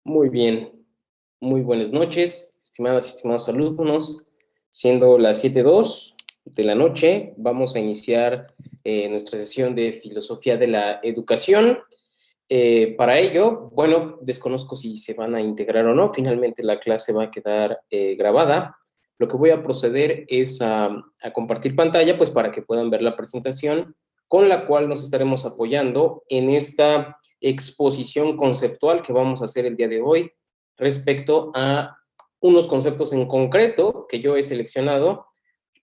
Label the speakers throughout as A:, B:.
A: Muy bien, muy buenas noches, estimadas y estimados alumnos. Siendo las 7:02 de la noche, vamos a iniciar nuestra sesión de Filosofía de la Educación. Para ello, bueno, desconozco si se van a integrar o no, finalmente la clase va a quedar grabada. Lo que voy a proceder es a compartir pantalla, pues para que puedan ver la presentación con la cual nos estaremos apoyando en esta exposición conceptual que vamos a hacer el día de hoy respecto a unos conceptos en concreto que yo he seleccionado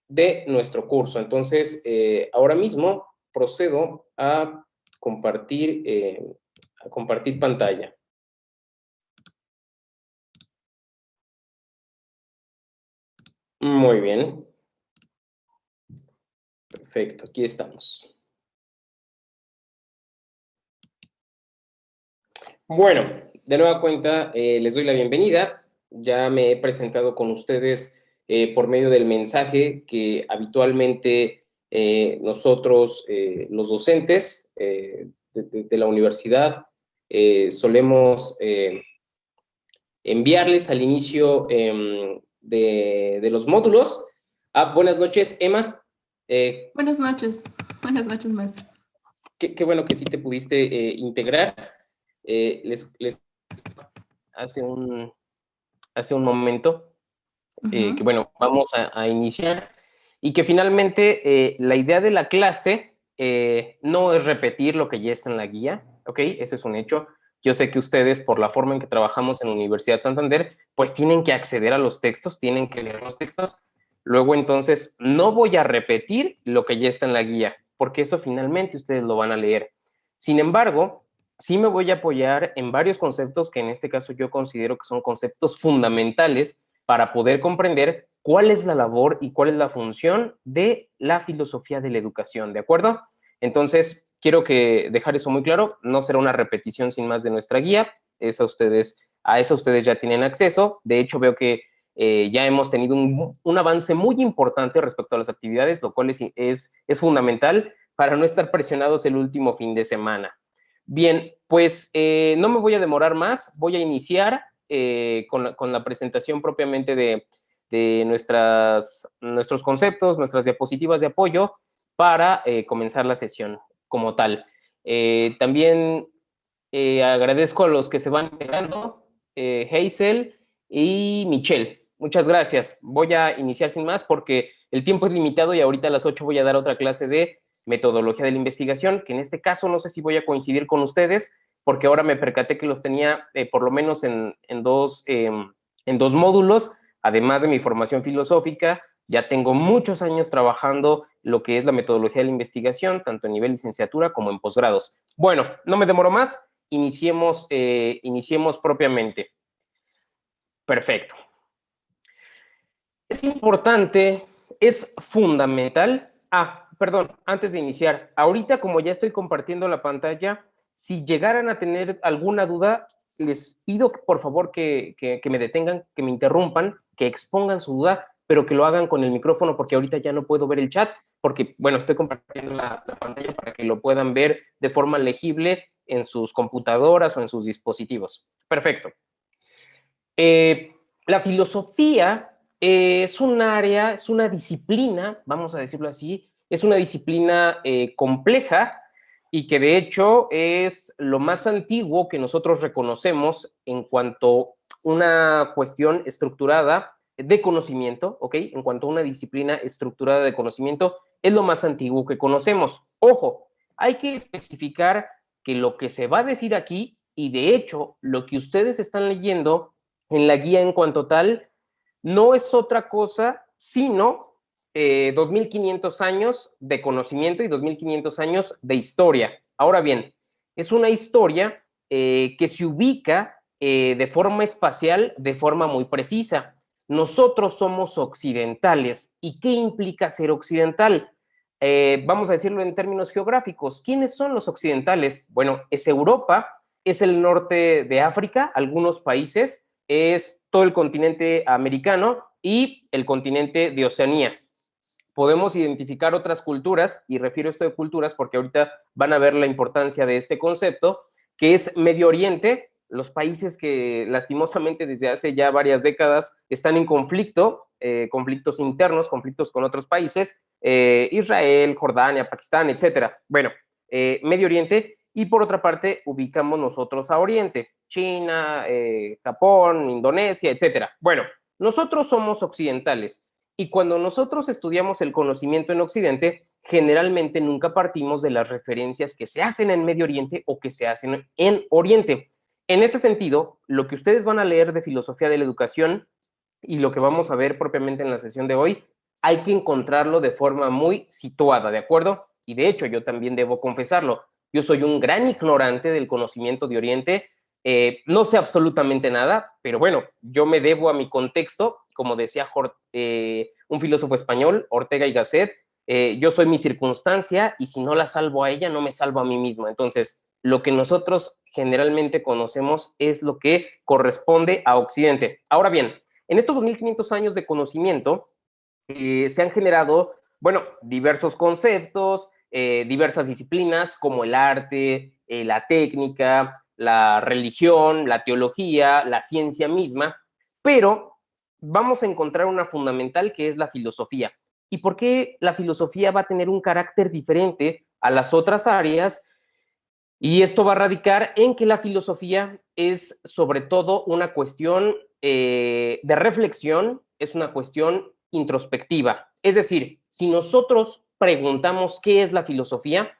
A: de nuestro curso. Entonces, ahora mismo procedo a compartir pantalla. Muy bien. Perfecto, aquí estamos. Bueno, de nueva cuenta, les doy la bienvenida. Ya me he presentado con ustedes por medio del mensaje que habitualmente nosotros, los docentes de la universidad, solemos enviarles al inicio de los módulos. Buenas noches, Emma.
B: Buenas noches, maestro.
A: Qué bueno que sí te pudiste integrar. Les hace un momento que, bueno, vamos a iniciar y que finalmente la idea de la clase no es repetir lo que ya está en la guía, ¿ok? Eso es un hecho. Yo sé que ustedes, por la forma en que trabajamos en la Universidad Santander, pues tienen que acceder a los textos, tienen que leer los textos. Luego, entonces, no voy a repetir lo que ya está en la guía, porque eso finalmente ustedes lo van a leer. Sin embargo, sí me voy a apoyar en varios conceptos que en este caso yo considero que son conceptos fundamentales para poder comprender cuál es la labor y cuál es la función de la filosofía de la educación, ¿de acuerdo? Entonces, quiero dejar eso muy claro, no será una repetición sin más de nuestra guía, a esa ustedes ya tienen acceso, de hecho veo que ya hemos tenido un avance muy importante respecto a las actividades, lo cual es fundamental para no estar presionados el último fin de semana. Bien, pues no me voy a demorar más, voy a iniciar con la presentación propiamente de nuestros conceptos, nuestras diapositivas de apoyo para comenzar la sesión como tal. También agradezco a los que se van integrando, Hazel y Michelle. Muchas gracias. Voy a iniciar sin más porque el tiempo es limitado y ahorita a las 8 voy a dar otra clase de metodología de la investigación, que en este caso no sé si voy a coincidir con ustedes, porque ahora me percaté que los tenía por lo menos en dos módulos, además de mi formación filosófica. Ya tengo muchos años trabajando lo que es la metodología de la investigación, tanto en nivel licenciatura como en posgrados. Bueno, no me demoro más, iniciemos propiamente. Perfecto. Es importante, es fundamental. Perdón, antes de iniciar, ahorita como ya estoy compartiendo la pantalla, si llegaran a tener alguna duda, les pido por favor que me detengan, que me interrumpan, que expongan su duda, pero que lo hagan con el micrófono porque ahorita ya no puedo ver el chat, porque, bueno, estoy compartiendo la pantalla para que lo puedan ver de forma legible en sus computadoras o en sus dispositivos. Perfecto. La filosofía es un área, es una disciplina, vamos a decirlo así, es una disciplina compleja y que de hecho es lo más antiguo que nosotros reconocemos en cuanto a una cuestión estructurada de conocimiento, ¿ok? En cuanto a una disciplina estructurada de conocimiento, es lo más antiguo que conocemos. Ojo, hay que especificar que lo que se va a decir aquí, y de hecho lo que ustedes están leyendo en la guía en cuanto tal, no es otra cosa sino 2.500 años de conocimiento y 2.500 años de historia. Ahora bien, es una historia que se ubica de forma espacial, de forma muy precisa. Nosotros somos occidentales. ¿Y qué implica ser occidental? Vamos a decirlo en términos geográficos. ¿Quiénes son los occidentales? Bueno, es Europa, es el norte de África, algunos países, es todo el continente americano y el continente de Oceanía. Podemos identificar otras culturas, y refiero esto de culturas porque ahorita van a ver la importancia de este concepto, que es Medio Oriente, los países que lastimosamente desde hace ya varias décadas están en conflicto, conflictos internos, conflictos con otros países, Israel, Jordania, Pakistán, etcétera. Bueno, Medio Oriente, y por otra parte ubicamos nosotros a Oriente, China, Japón, Indonesia, etcétera. Bueno, nosotros somos occidentales, y cuando nosotros estudiamos el conocimiento en Occidente, generalmente nunca partimos de las referencias que se hacen en Medio Oriente o que se hacen en Oriente. En este sentido, lo que ustedes van a leer de filosofía de la educación y lo que vamos a ver propiamente en la sesión de hoy, hay que encontrarlo de forma muy situada, ¿de acuerdo? Y de hecho, yo también debo confesarlo, yo soy un gran ignorante del conocimiento de Oriente, no sé absolutamente nada, pero bueno, yo me debo a mi contexto, como decía un filósofo español, Ortega y Gasset, yo soy mi circunstancia y si no la salvo a ella, no me salvo a mí mismo. Entonces, lo que nosotros generalmente conocemos es lo que corresponde a Occidente. Ahora bien, en estos 2500 años de conocimiento se han generado, bueno, diversos conceptos, diversas disciplinas como el arte, la técnica, la religión, la teología, la ciencia misma, pero vamos a encontrar una fundamental que es la filosofía. ¿Y por qué la filosofía va a tener un carácter diferente a las otras áreas? Y esto va a radicar en que la filosofía es sobre todo una cuestión de reflexión, es una cuestión introspectiva. Es decir, si nosotros preguntamos qué es la filosofía,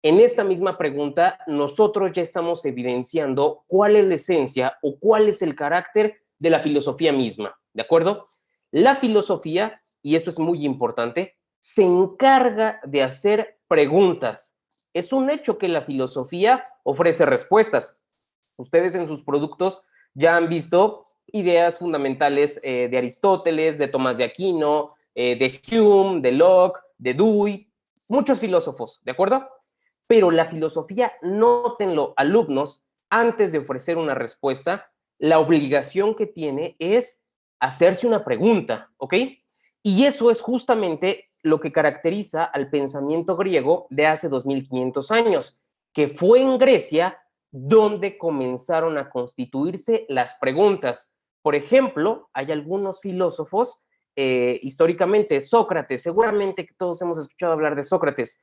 A: en esta misma pregunta nosotros ya estamos evidenciando cuál es la esencia o cuál es el carácter de la filosofía misma, ¿de acuerdo? La filosofía, y esto es muy importante, se encarga de hacer preguntas. Es un hecho que la filosofía ofrece respuestas. Ustedes en sus productos ya han visto ideas fundamentales de Aristóteles, de Tomás de Aquino, de Hume, de Locke, de Dewey, muchos filósofos, ¿de acuerdo? Pero la filosofía, nótenlo, alumnos, antes de ofrecer una respuesta, la obligación que tiene es hacerse una pregunta, ¿ok? Y eso es justamente lo que caracteriza al pensamiento griego de hace 2500 años, que fue en Grecia donde comenzaron a constituirse las preguntas. Por ejemplo, hay algunos filósofos, históricamente, Sócrates, seguramente que todos hemos escuchado hablar de Sócrates,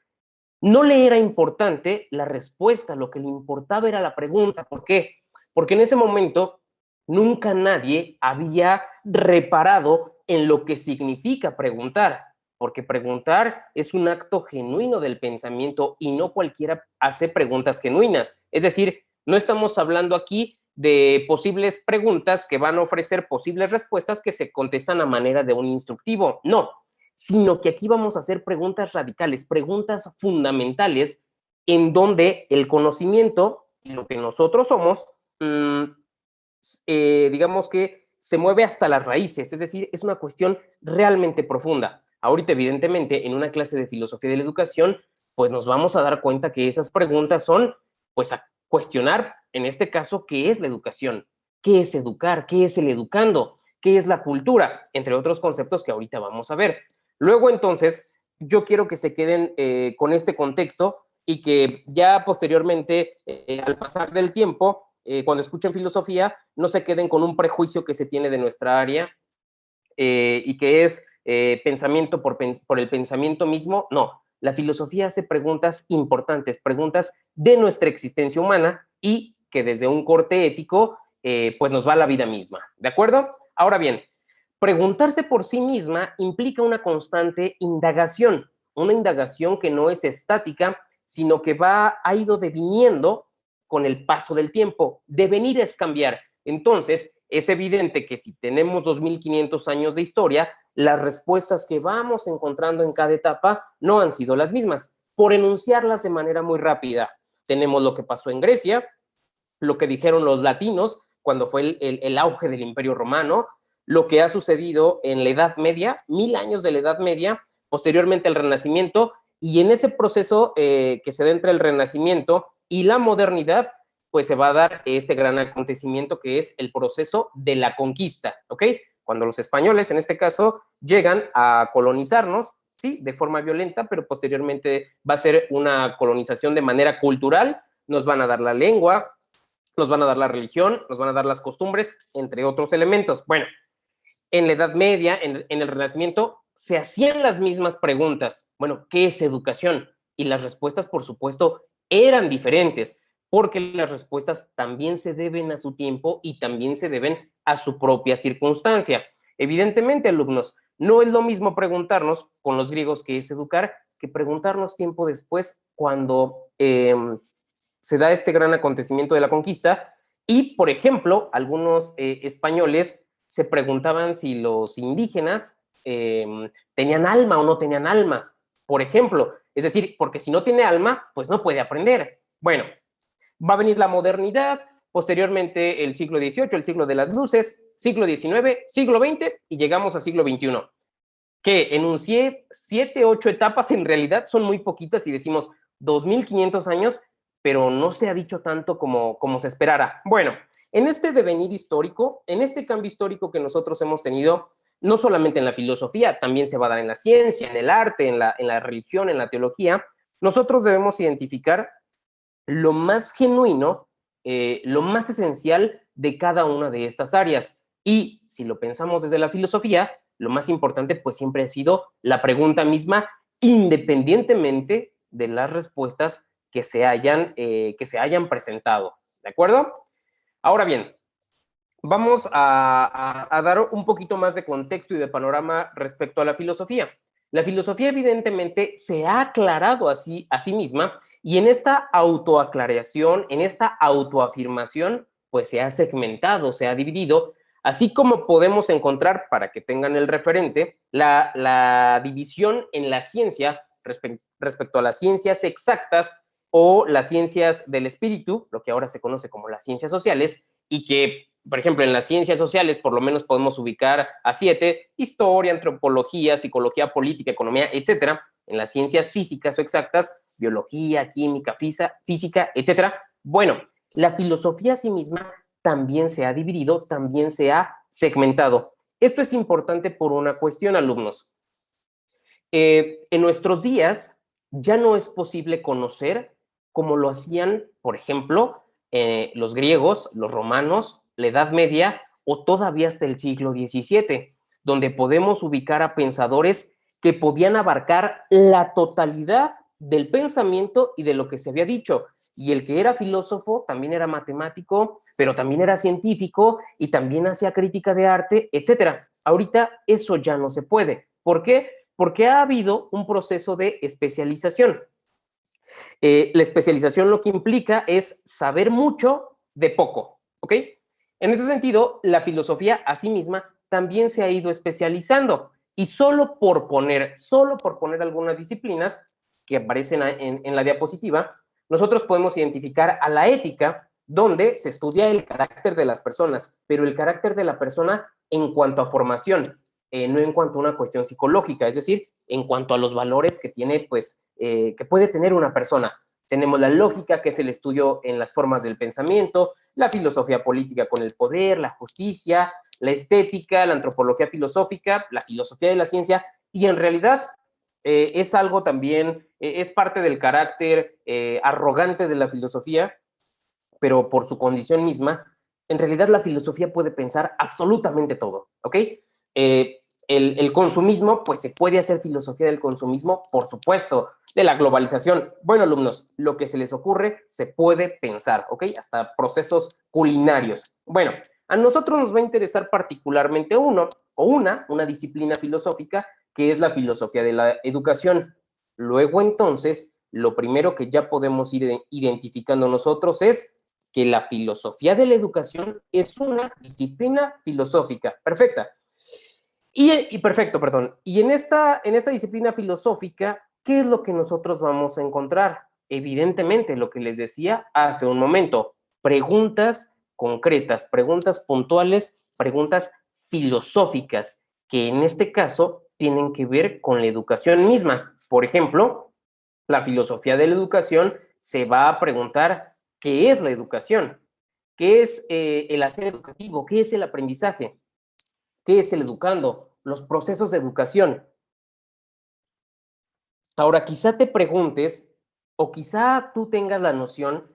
A: no le era importante la respuesta, lo que le importaba era la pregunta. ¿Por qué? Porque en ese momento nunca nadie había reparado en lo que significa preguntar, porque preguntar es un acto genuino del pensamiento y no cualquiera hace preguntas genuinas. Es decir, no estamos hablando aquí de posibles preguntas que van a ofrecer posibles respuestas que se contestan a manera de un instructivo. No, sino que aquí vamos a hacer preguntas radicales, preguntas fundamentales, en donde el conocimiento y lo que nosotros somos, digamos que se mueve hasta las raíces, es decir, es una cuestión realmente profunda. Ahorita, evidentemente, en una clase de filosofía de la educación, pues nos vamos a dar cuenta que esas preguntas son, pues, a cuestionar, en este caso, ¿qué es la educación? ¿Qué es educar? ¿Qué es el educando? ¿Qué es la cultura? Entre otros conceptos que ahorita vamos a ver. Luego, entonces, yo quiero que se queden con este contexto y que ya posteriormente, al pasar del tiempo, cuando escuchen filosofía, no se queden con un prejuicio que se tiene de nuestra área y que es pensamiento por el pensamiento mismo. No, la filosofía hace preguntas importantes, preguntas de nuestra existencia humana y que desde un corte ético, pues nos va la vida misma, ¿de acuerdo? Ahora bien, preguntarse por sí misma implica una constante indagación, una indagación que no es estática, sino que ha ido deviniendo con el paso del tiempo. Devenir es cambiar. Entonces, es evidente que si tenemos 2500 años de historia, las respuestas que vamos encontrando en cada etapa no han sido las mismas. Por enunciarlas de manera muy rápida, tenemos lo que pasó en Grecia, lo que dijeron los latinos cuando fue el auge del Imperio Romano, lo que ha sucedido en la Edad Media, 1000 años de la Edad Media, posteriormente el Renacimiento, y en ese proceso que se da entre el Renacimiento y la modernidad, pues se va a dar este gran acontecimiento que es el proceso de la conquista, ¿ok? Cuando los españoles, en este caso, llegan a colonizarnos, sí, de forma violenta, pero posteriormente va a ser una colonización de manera cultural, nos van a dar la lengua, nos van a dar la religión, nos van a dar las costumbres, entre otros elementos. Bueno, en la Edad Media, en el Renacimiento, se hacían las mismas preguntas. Bueno, ¿qué es educación? Y las respuestas, por supuesto, eran diferentes, porque las respuestas también se deben a su tiempo y también se deben a su propia circunstancia. Evidentemente, alumnos, no es lo mismo preguntarnos con los griegos qué es educar que preguntarnos tiempo después cuando se da este gran acontecimiento de la conquista y, por ejemplo, algunos españoles se preguntaban si los indígenas tenían alma o no tenían alma, por ejemplo. Es decir, porque si no tiene alma, pues no puede aprender. Bueno, va a venir la modernidad, posteriormente el siglo XVIII, el siglo de las luces, siglo XIX, siglo XX y llegamos al siglo XXI. Que enuncié 7, 8 etapas, en realidad son muy poquitas y decimos 2500 años, pero no se ha dicho tanto como se esperara. Bueno, en este devenir histórico, en este cambio histórico que nosotros hemos tenido, no solamente en la filosofía, también se va a dar en la ciencia, en el arte, en la religión, en la teología, nosotros debemos identificar lo más genuino, lo más esencial de cada una de estas áreas. Y si lo pensamos desde la filosofía, lo más importante pues siempre ha sido la pregunta misma, independientemente de las respuestas que se hayan presentado. ¿De acuerdo? Ahora bien, vamos a dar un poquito más de contexto y de panorama respecto a la filosofía. La filosofía evidentemente se ha aclarado a sí misma y en esta autoaclaración, en esta autoafirmación, pues se ha segmentado, se ha dividido, así como podemos encontrar, para que tengan el referente, la división en la ciencia respecto a las ciencias exactas o las ciencias del espíritu, lo que ahora se conoce como las ciencias sociales, y que, por ejemplo, en las ciencias sociales por lo menos podemos ubicar a 7, historia, antropología, psicología política, economía, etcétera. En las ciencias físicas o exactas, biología, química, física, etcétera. Bueno, la filosofía a sí misma también se ha dividido, también se ha segmentado. Esto es importante por una cuestión, alumnos. En nuestros días ya no es posible conocer como lo hacían, por ejemplo, los griegos, los romanos, la Edad Media o todavía hasta el siglo XVII, donde podemos ubicar a pensadores que podían abarcar la totalidad del pensamiento y de lo que se había dicho. Y el que era filósofo también era matemático, pero también era científico y también hacía crítica de arte, etcétera. Ahorita eso ya no se puede. ¿Por qué? Porque ha habido un proceso de especialización. La especialización lo que implica es saber mucho de poco, ¿ok? En ese sentido, la filosofía a sí misma también se ha ido especializando y solo por poner algunas disciplinas que aparecen en la diapositiva, nosotros podemos identificar a la ética, donde se estudia el carácter de las personas, pero el carácter de la persona en cuanto a formación, no en cuanto a una cuestión psicológica, es decir, en cuanto a los valores que tiene, pues, que puede tener una persona. Tenemos la lógica, que es el estudio en las formas del pensamiento, la filosofía política con el poder, la justicia, la estética, la antropología filosófica, la filosofía de la ciencia, y en realidad es algo también, es parte del carácter arrogante de la filosofía, pero por su condición misma, en realidad la filosofía puede pensar absolutamente todo, ¿ok? El consumismo, pues se puede hacer filosofía del consumismo, por supuesto, de la globalización. Bueno, alumnos, lo que se les ocurre se puede pensar, ¿ok? Hasta procesos culinarios. Bueno, a nosotros nos va a interesar particularmente una disciplina filosófica, que es la filosofía de la educación. Luego, entonces, lo primero que ya podemos ir identificando nosotros es que la filosofía de la educación es una disciplina filosófica. Perfecta. Perfecto, perdón. Y en esta disciplina filosófica, ¿qué es lo que nosotros vamos a encontrar? Evidentemente, lo que les decía hace un momento, preguntas concretas, preguntas puntuales, preguntas filosóficas, que en este caso tienen que ver con la educación misma. Por ejemplo, la filosofía de la educación se va a preguntar qué es la educación, qué es el hacer educativo, qué es el aprendizaje, qué es el educando, los procesos de educación. Ahora, quizá te preguntes, o quizá tú tengas la noción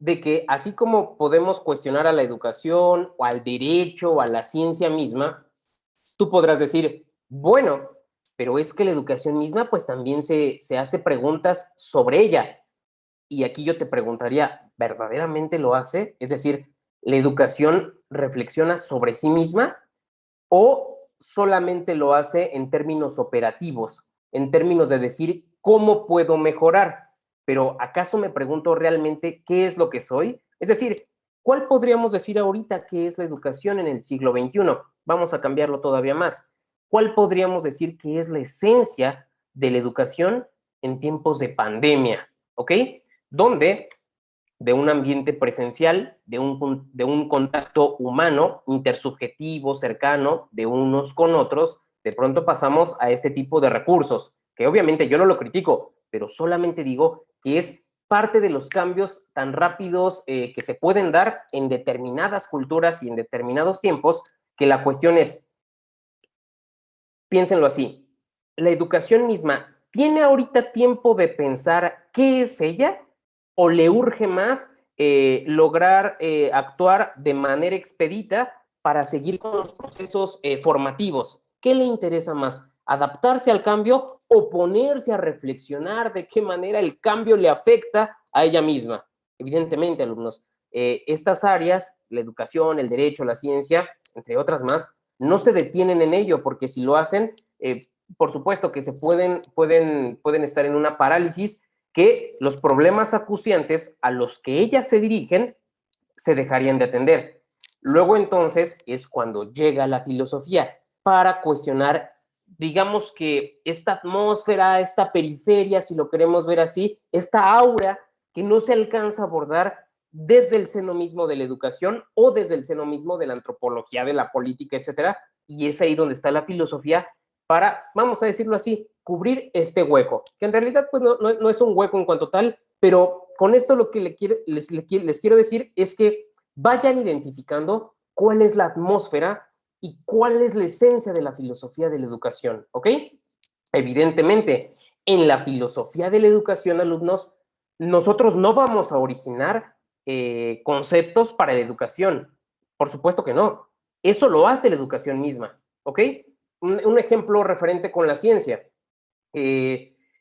A: de que así como podemos cuestionar a la educación o al derecho o a la ciencia misma, tú podrás decir, bueno, pero es que la educación misma pues también se hace preguntas sobre ella. Y aquí yo te preguntaría, ¿verdaderamente lo hace? Es decir, ¿la educación reflexiona sobre sí misma o solamente lo hace en términos operativos, en términos de decir, ¿cómo puedo mejorar? Pero ¿acaso me pregunto realmente qué es lo que soy? Es decir, ¿cuál podríamos decir ahorita que es la educación en el siglo XXI? Vamos a cambiarlo todavía más. ¿Cuál podríamos decir que es la esencia de la educación en tiempos de pandemia? ¿Ok? Donde de un ambiente presencial, de un contacto humano, intersubjetivo, cercano, de unos con otros, de pronto pasamos a este tipo de recursos, que obviamente yo no lo critico, pero solamente digo que es parte de los cambios tan rápidos que se pueden dar en determinadas culturas y en determinados tiempos, que la cuestión es, piénsenlo así, la educación misma, ¿tiene ahorita tiempo de pensar qué es ella? ¿O le urge más lograr actuar de manera expedita para seguir con los procesos formativos? ¿Qué le interesa más? ¿Adaptarse al cambio o ponerse a reflexionar de qué manera el cambio le afecta a ella misma? Evidentemente, alumnos, estas áreas, la educación, el derecho, la ciencia, entre otras más, no se detienen en ello, porque si lo hacen, por supuesto que se pueden estar en una parálisis que los problemas acuciantes a los que ellas se dirigen se dejarían de atender. Luego entonces es cuando llega la filosofía para cuestionar, digamos que esta atmósfera, esta periferia, si lo queremos ver así, esta aura que no se alcanza a abordar desde el seno mismo de la educación o desde el seno mismo de la antropología, de la política, etcétera, y es ahí donde está la filosofía para, vamos a decirlo así, cubrir este hueco, que en realidad pues no es un hueco en cuanto tal, pero con esto lo que les quiero decir es que vayan identificando cuál es la atmósfera y cuál es la esencia de la filosofía de la educación, ¿ok? Evidentemente, en la filosofía de la educación, alumnos, nosotros no vamos a originar conceptos para la educación. Por supuesto que no. Eso lo hace la educación misma, ¿ok? Un ejemplo referente con la ciencia.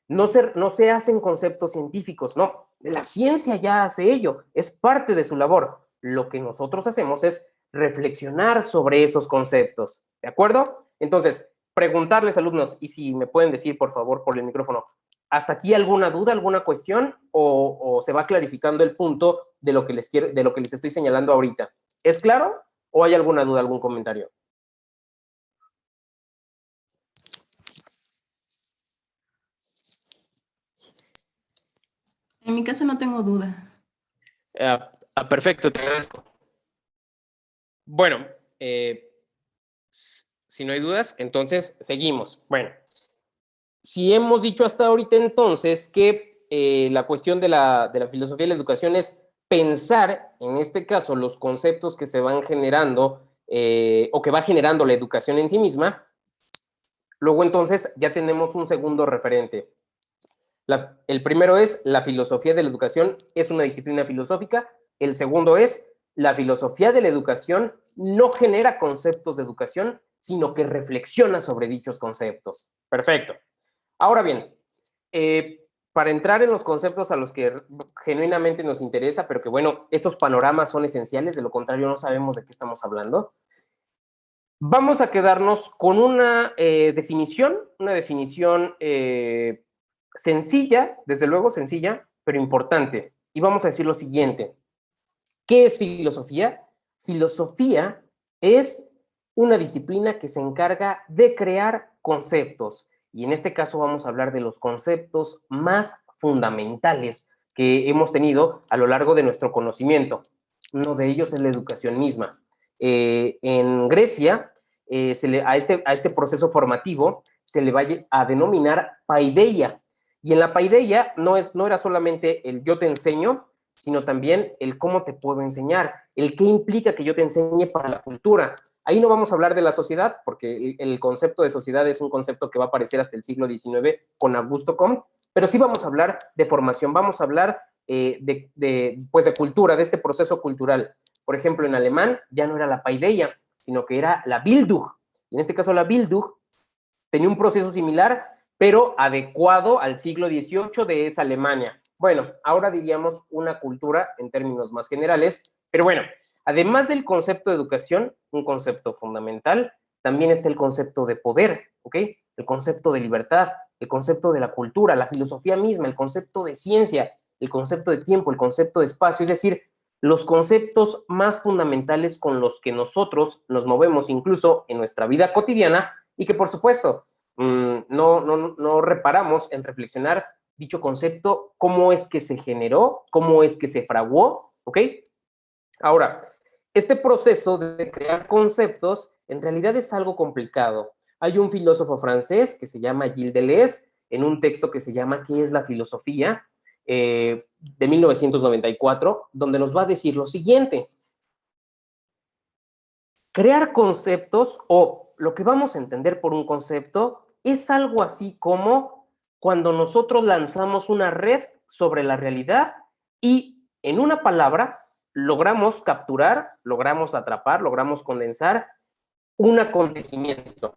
A: No se hacen conceptos científicos, no. La ciencia ya hace ello, es parte de su labor. Lo que nosotros hacemos es reflexionar sobre esos conceptos, ¿de acuerdo? Entonces, preguntarles, alumnos, y si me pueden decir, por favor, por el micrófono, ¿hasta aquí alguna duda, alguna cuestión? ¿O se va clarificando el punto de lo que les estoy señalando ahorita? ¿Es claro? ¿O hay alguna duda, algún comentario?
B: En mi caso no tengo duda.
A: Perfecto, te agradezco. Bueno, si no hay dudas, entonces seguimos. Bueno, si hemos dicho hasta ahorita entonces que la cuestión de la filosofía de la educación es pensar, en este caso, los conceptos que se van generando o que va generando la educación en sí misma, luego entonces ya tenemos un segundo referente. El primero es la filosofía de la educación es una disciplina filosófica. El segundo es la filosofía de la educación no genera conceptos de educación, sino que reflexiona sobre dichos conceptos. Perfecto. Ahora bien, para entrar en los conceptos a los que genuinamente nos interesa, pero que bueno, estos panoramas son esenciales, de lo contrario no sabemos de qué estamos hablando, vamos a quedarnos con una definición sencilla, desde luego sencilla, pero importante. Y vamos a decir lo siguiente. ¿Qué es filosofía? Filosofía es una disciplina que se encarga de crear conceptos. Y en este caso vamos a hablar de los conceptos más fundamentales que hemos tenido a lo largo de nuestro conocimiento. Uno de ellos es la educación misma. En Grecia, a este proceso formativo se le va a denominar paideia. Y en la paideia no era solamente el yo te enseño, sino también el cómo te puedo enseñar, el qué implica que yo te enseñe para la cultura. Ahí no vamos a hablar de la sociedad, porque el concepto de sociedad es un concepto que va a aparecer hasta el siglo XIX con Augusto Comte, pero sí vamos a hablar de formación, vamos a hablar pues de cultura, de este proceso cultural. Por ejemplo, en alemán ya no era la paideia, sino que era la Bildung. En este caso, la Bildung tenía un proceso similar, pero adecuado al siglo XVIII de esa Alemania. Bueno, ahora diríamos una cultura en términos más generales, pero bueno, además del concepto de educación, un concepto fundamental, también está el concepto de poder, ¿ok? El concepto de libertad, el concepto de la cultura, la filosofía misma, el concepto de ciencia, el concepto de tiempo, el concepto de espacio, es decir, los conceptos más fundamentales con los que nosotros nos movemos incluso en nuestra vida cotidiana y que, por supuesto, no reparamos en reflexionar dicho concepto, cómo es que se generó, cómo es que se fraguó, ¿ok? Ahora, este proceso de crear conceptos en realidad es algo complicado. Hay un filósofo francés que se llama Gilles Deleuze, en un texto que se llama ¿Qué es la filosofía?, de 1994, donde nos va a decir lo siguiente. Crear conceptos, o lo que vamos a entender por un concepto, es algo así como cuando nosotros lanzamos una red sobre la realidad y en una palabra logramos capturar, logramos atrapar, logramos condensar un acontecimiento.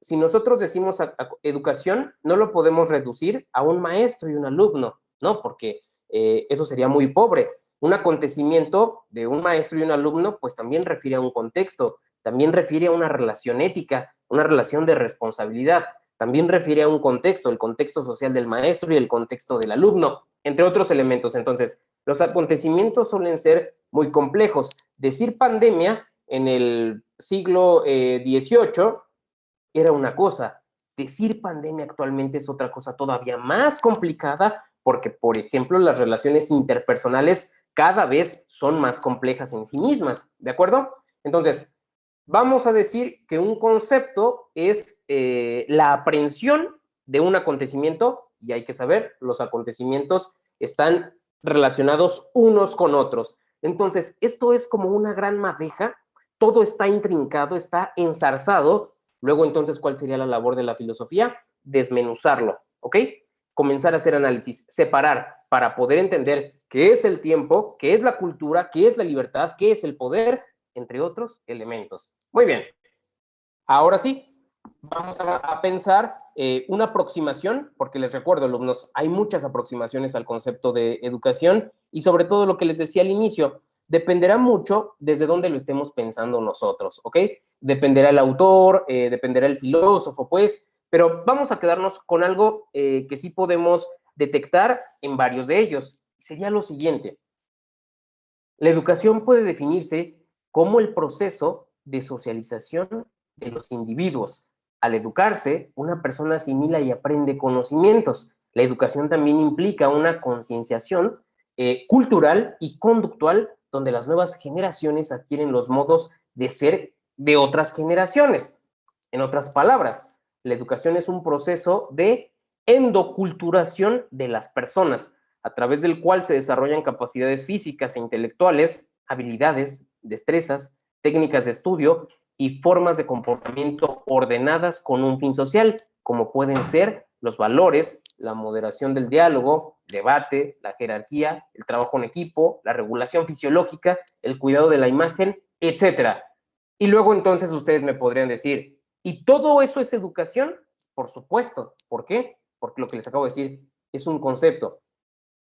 A: Si nosotros decimos educación, no lo podemos reducir a un maestro y un alumno, ¿no? Porque eso sería muy pobre. Un acontecimiento de un maestro y un alumno, pues también refiere a un contexto, también refiere a una relación ética, una relación de responsabilidad, también refiere a un contexto, el contexto social del maestro y el contexto del alumno, entre otros elementos. Entonces, los acontecimientos suelen ser muy complejos. Decir pandemia en el siglo XVIII era una cosa, decir pandemia actualmente es otra cosa todavía más complicada porque, por ejemplo, las relaciones interpersonales cada vez son más complejas en sí mismas, ¿de acuerdo? Entonces, vamos a decir que un concepto es la aprehensión de un acontecimiento, y hay que saber, los acontecimientos están relacionados unos con otros. Entonces, esto es como una gran madeja, todo está intrincado, está enzarzado. Luego, entonces, ¿cuál sería la labor de la filosofía? Desmenuzarlo, ¿ok? Comenzar a hacer análisis, separar para poder entender qué es el tiempo, qué es la cultura, qué es la libertad, qué es el poder, entre otros elementos. Muy bien. Ahora sí, vamos a pensar una aproximación, porque les recuerdo, alumnos, hay muchas aproximaciones al concepto de educación y sobre todo lo que les decía al inicio, dependerá mucho desde dónde lo estemos pensando nosotros, ¿ok? Dependerá el autor, dependerá el filósofo, pues, pero vamos a quedarnos con algo que sí podemos detectar en varios de ellos. Sería lo siguiente. La educación puede definirse como el proceso de socialización de los individuos. Al educarse, una persona asimila y aprende conocimientos. La educación también implica una concienciación cultural y conductual donde las nuevas generaciones adquieren los modos de ser de otras generaciones. En otras palabras, la educación es un proceso de endoculturación de las personas, a través del cual se desarrollan capacidades físicas e intelectuales, habilidades, destrezas, técnicas de estudio y formas de comportamiento ordenadas con un fin social, como pueden ser los valores, la moderación del diálogo, debate, la jerarquía, el trabajo en equipo, la regulación fisiológica, el cuidado de la imagen, etcétera. Y luego entonces ustedes me podrían decir, ¿y todo eso es educación? Por supuesto. ¿Por qué? Porque lo que les acabo de decir es un concepto.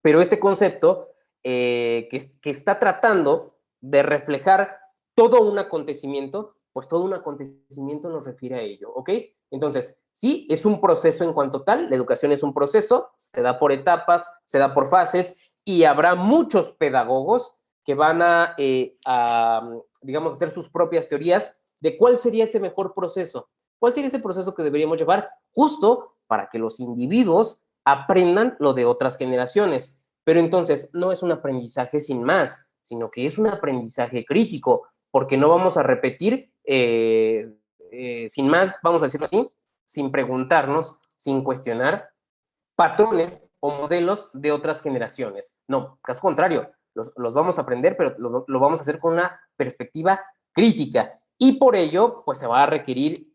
A: Pero este concepto que está tratando de reflejar todo un acontecimiento, pues todo un acontecimiento nos refiere a ello, ¿ok? Entonces, sí, es un proceso en cuanto tal, la educación es un proceso, se da por etapas, se da por fases, y habrá muchos pedagogos que van digamos, hacer sus propias teorías de cuál sería ese mejor proceso, cuál sería ese proceso que deberíamos llevar justo para que los individuos aprendan lo de otras generaciones. Pero entonces no es un aprendizaje sin más, sino que es un aprendizaje crítico, porque no vamos a repetir sin más, vamos a decirlo así, sin preguntarnos, sin cuestionar patrones o modelos de otras generaciones. No, caso contrario, los vamos a aprender, pero lo vamos a hacer con una perspectiva crítica. Y por ello, pues se va a requerir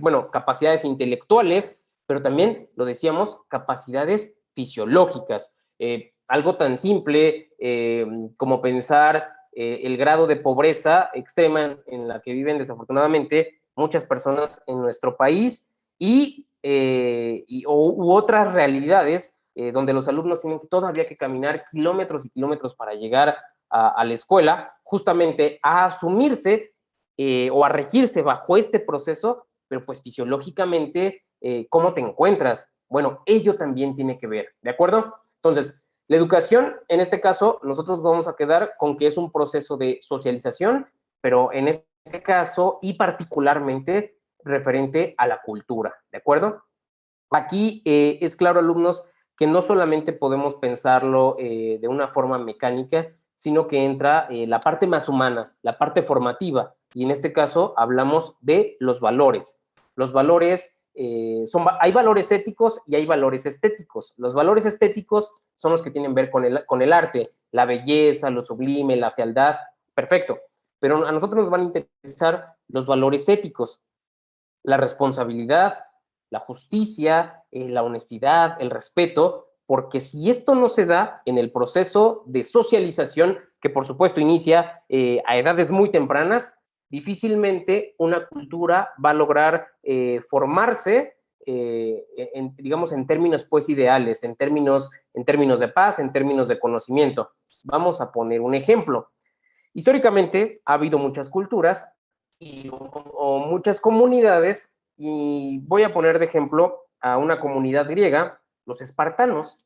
A: bueno, capacidades intelectuales, pero también, lo decíamos, capacidades fisiológicas. Algo tan simple como pensar el grado de pobreza extrema en la que viven desafortunadamente muchas personas en nuestro país u otras realidades donde los alumnos tienen todavía que caminar kilómetros y kilómetros para llegar a la escuela, justamente a asumirse o a regirse bajo este proceso, pero pues fisiológicamente, ¿cómo te encuentras? Bueno, ello también tiene que ver, ¿de acuerdo? Entonces, la educación, en este caso, nosotros vamos a quedar con que es un proceso de socialización, pero en este caso y particularmente referente a la cultura, ¿de acuerdo? Aquí es claro, alumnos, que no solamente podemos pensarlo de una forma mecánica, sino que entra la parte más humana, la parte formativa, y en este caso hablamos de los valores. Los valores, hay valores éticos y hay valores estéticos. Los valores estéticos son los que tienen que ver con el arte, la belleza, lo sublime, la fealdad, perfecto. Pero a nosotros nos van a interesar los valores éticos, la responsabilidad, la justicia, la honestidad, el respeto, porque si esto no se da en el proceso de socialización, que por supuesto inicia a edades muy tempranas, difícilmente una cultura va a lograr formarse, digamos, en términos pues ideales, en términos de paz, en términos de conocimiento. Vamos a poner un ejemplo. Históricamente ha habido muchas culturas o muchas comunidades, y voy a poner de ejemplo a una comunidad griega, los espartanos.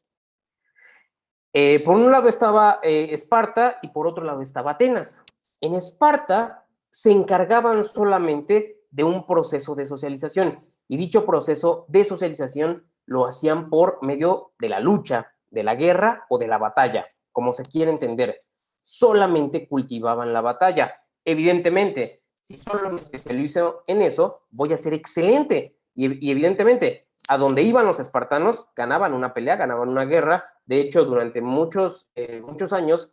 A: Por un lado estaba Esparta y por otro lado estaba Atenas. En Esparta se encargaban solamente de un proceso de socialización, y dicho proceso de socialización lo hacían por medio de la lucha, de la guerra o de la batalla, como se quiere entender. Solamente cultivaban la batalla. Evidentemente, si solo me especializo en eso, voy a ser excelente. Y evidentemente, a donde iban los espartanos, ganaban una pelea, ganaban una guerra. De hecho, durante muchos años,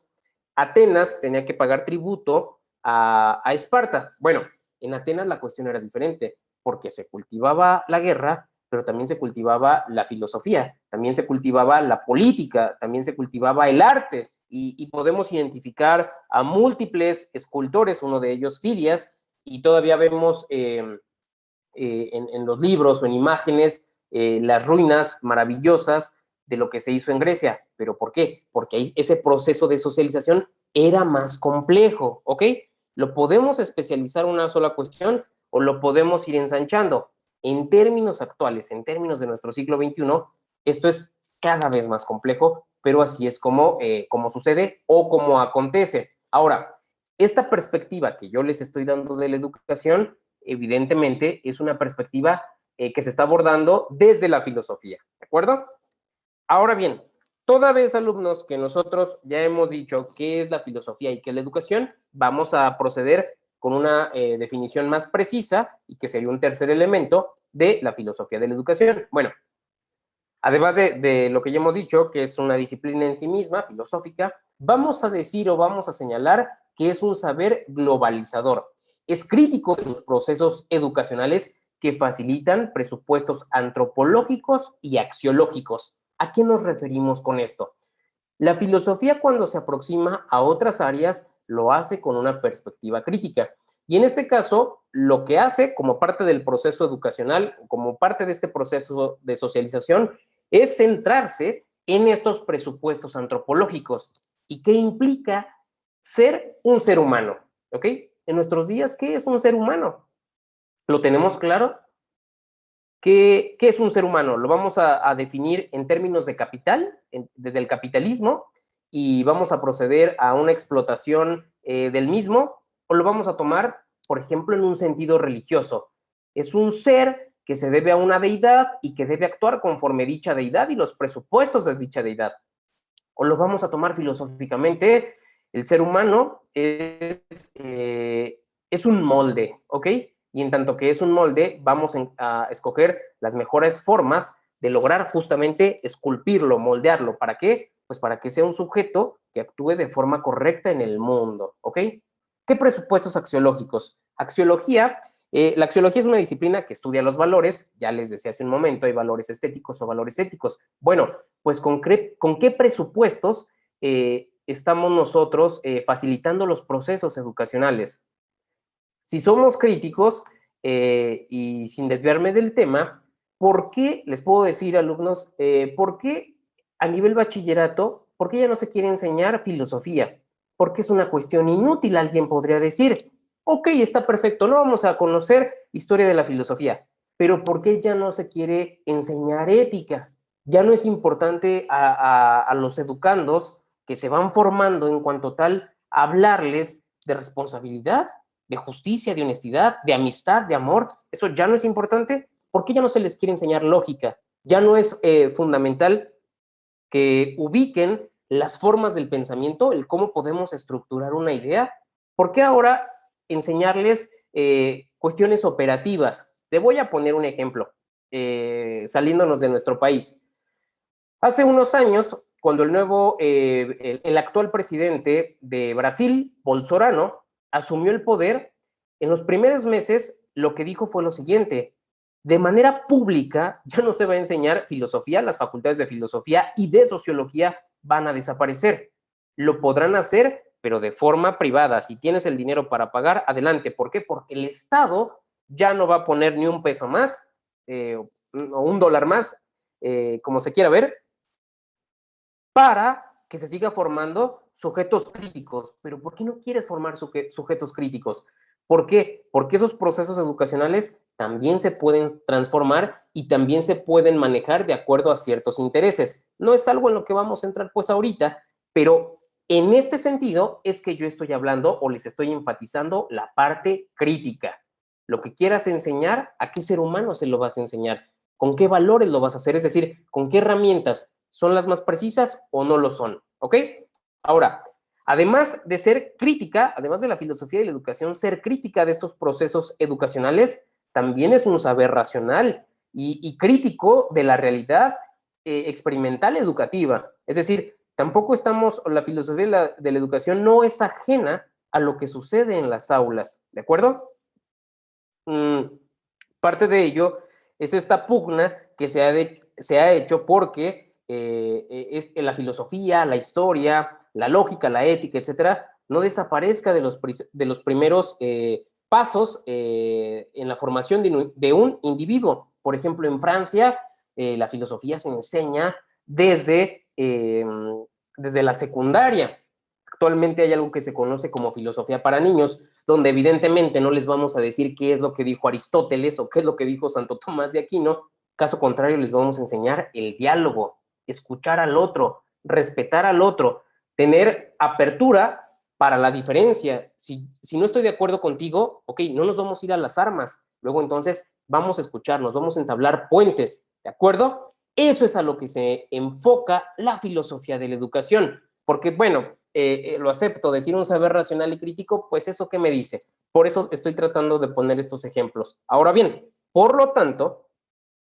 A: Atenas tenía que pagar tributo a Esparta. Bueno, en Atenas la cuestión era diferente, porque se cultivaba la guerra, pero también se cultivaba la filosofía, también se cultivaba la política, también se cultivaba el arte, y podemos identificar a múltiples escultores, uno de ellos Fidias, y todavía vemos en los libros o en imágenes las ruinas maravillosas de lo que se hizo en Grecia. ¿Pero por qué? Porque ese proceso de socialización era más complejo, ¿ok? Lo podemos especializar en una sola cuestión o lo podemos ir ensanchando. En términos actuales, en términos de nuestro siglo XXI, esto es cada vez más complejo, pero así es como sucede o como acontece. Ahora, esta perspectiva que yo les estoy dando de la educación, evidentemente, es una perspectiva que se está abordando desde la filosofía, ¿de acuerdo? Ahora bien, toda vez, alumnos, que nosotros ya hemos dicho qué es la filosofía y qué es la educación, vamos a proceder con una definición más precisa, y que sería un tercer elemento de la filosofía de la educación. Bueno, además de lo que ya hemos dicho, que es una disciplina en sí misma, filosófica, vamos a decir o vamos a señalar que es un saber globalizador. Es crítico de los procesos educacionales que facilitan presupuestos antropológicos y axiológicos. ¿A qué nos referimos con esto? La filosofía, cuando se aproxima a otras áreas, lo hace con una perspectiva crítica. Y en este caso, lo que hace como parte del proceso educacional, como parte de este proceso de socialización, es centrarse en estos presupuestos antropológicos. ¿Y qué implica ser un ser humano? ¿Ok? En nuestros días, ¿qué es un ser humano? ¿Lo tenemos claro? ¿Qué es un ser humano? Lo vamos a definir en términos de capital, desde el capitalismo, y vamos a proceder a una explotación del mismo, o lo vamos a tomar, por ejemplo, en un sentido religioso. Es un ser que se debe a una deidad y que debe actuar conforme dicha deidad y los presupuestos de dicha deidad. O lo vamos a tomar filosóficamente, el ser humano es un molde, ¿ok? Y en tanto que es un molde, vamos a escoger las mejores formas de lograr justamente esculpirlo, moldearlo. ¿Para qué? Pues para que sea un sujeto que actúe de forma correcta en el mundo, ¿ok? ¿Qué presupuestos axiológicos? Axiología La axiología es una disciplina que estudia los valores, ya les decía hace un momento, hay valores estéticos o valores éticos. Bueno, pues ¿con qué presupuestos estamos nosotros facilitando los procesos educacionales? Si somos críticos, y sin desviarme del tema, ¿por qué, les puedo decir, alumnos, por qué a nivel bachillerato, por qué ya no se quiere enseñar filosofía? Porque es una cuestión inútil, alguien podría decir. Ok, está perfecto, no vamos a conocer historia de la filosofía, pero ¿por qué ya no se quiere enseñar ética? Ya no es importante a los educandos que se van formando en cuanto tal hablarles de responsabilidad, de justicia, de honestidad, de amistad, de amor. Eso ya no es importante. ¿Por qué ya no se les quiere enseñar lógica? Ya no es fundamental que ubiquen las formas del pensamiento, el cómo podemos estructurar una idea. ¿Por qué ahora enseñarles cuestiones operativas? Te voy a poner un ejemplo, saliéndonos de nuestro país. Hace unos años, cuando el actual presidente de Brasil, Bolsonaro, asumió el poder, en los primeros meses lo que dijo fue lo siguiente: de manera pública ya no se va a enseñar filosofía, las facultades de filosofía y de sociología van a desaparecer. Lo podrán hacer, pero de forma privada. Si tienes el dinero para pagar, adelante. ¿Por qué? Porque el Estado ya no va a poner ni un peso más, o $1 más, como se quiera ver, para que se siga formando sujetos críticos. Pero ¿por qué no quieres formar sujetos críticos? ¿Por qué? Porque esos procesos educacionales también se pueden transformar y también se pueden manejar de acuerdo a ciertos intereses. No es algo en lo que vamos a entrar pues ahorita, pero en este sentido es que yo estoy hablando o les estoy enfatizando la parte crítica. Lo que quieras enseñar, ¿a qué ser humano se lo vas a enseñar? ¿Con qué valores lo vas a hacer? Es decir, ¿con qué herramientas? ¿Son las más precisas o no lo son? ¿Ok? Ahora, además de ser crítica, además de la filosofía de la educación, ser crítica de estos procesos educacionales también es un saber racional y crítico de la realidad experimental educativa. Es decir, tampoco la filosofía de la educación no es ajena a lo que sucede en las aulas, ¿de acuerdo? Parte de ello es esta pugna que se ha hecho porque la filosofía, la historia, la lógica, la ética, etcétera, no desaparezca de los primeros pasos en la formación de un individuo. Por ejemplo, en Francia, la filosofía se enseña desde la secundaria. Actualmente hay algo que se conoce como filosofía para niños, donde evidentemente no les vamos a decir qué es lo que dijo Aristóteles o qué es lo que dijo Santo Tomás de Aquino. Caso contrario, les vamos a enseñar el diálogo, escuchar al otro, respetar al otro, tener apertura para la diferencia. Si no estoy de acuerdo contigo, ok, no nos vamos a ir a las armas. Luego entonces vamos a escucharnos, vamos a entablar puentes, ¿de acuerdo? Eso es a lo que se enfoca la filosofía de la educación. Porque, bueno, lo acepto, decir un saber racional y crítico, pues eso qué me dice. Por eso estoy tratando de poner estos ejemplos. Ahora bien, por lo tanto,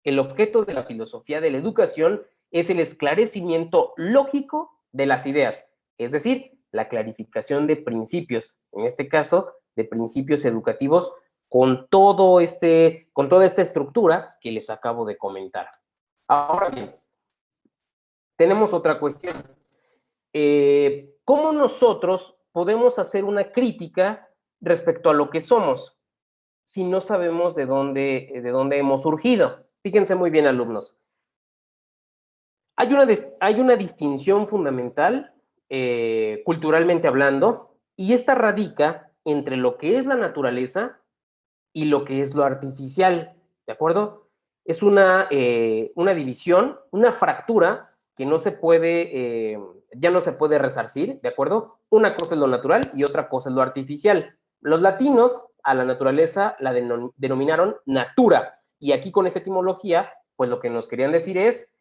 A: el objeto de la filosofía de la educación es el esclarecimiento lógico de las ideas, es decir, la clarificación de principios, en este caso, de principios educativos con toda esta estructura que les acabo de comentar. Ahora bien, tenemos otra cuestión. ¿Cómo nosotros podemos hacer una crítica respecto a lo que somos si no sabemos de dónde hemos surgido? Fíjense muy bien, alumnos. Hay una distinción fundamental, culturalmente hablando, y esta radica entre lo que es la naturaleza y lo que es lo artificial, ¿de acuerdo? Es una división, una fractura que no se puede, ya no se puede resarcir, ¿de acuerdo? Una cosa es lo natural y otra cosa es lo artificial. Los latinos a la naturaleza la denominaron natura, y aquí con esa etimología, pues lo que nos querían decir es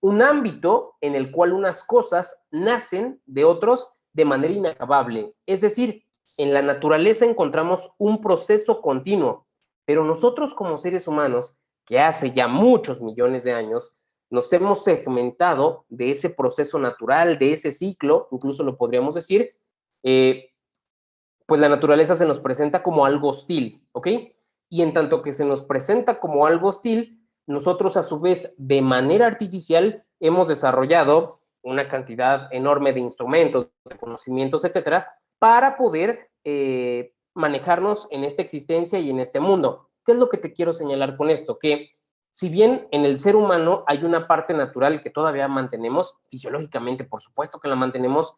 A: un ámbito en el cual unas cosas nacen de otros de manera inacabable. Es decir, en la naturaleza encontramos un proceso continuo, pero nosotros como seres humanos, que hace ya muchos millones de años, nos hemos segmentado de ese proceso natural, de ese ciclo, incluso lo podríamos decir, pues la naturaleza se nos presenta como algo hostil, ¿ok? Y en tanto que se nos presenta como algo hostil, nosotros a su vez, de manera artificial, hemos desarrollado una cantidad enorme de instrumentos, de conocimientos, etcétera, para poder manejarnos en esta existencia y en este mundo. ¿Qué es lo que te quiero señalar con esto? Que si bien en el ser humano hay una parte natural que todavía mantenemos, fisiológicamente, por supuesto que la mantenemos,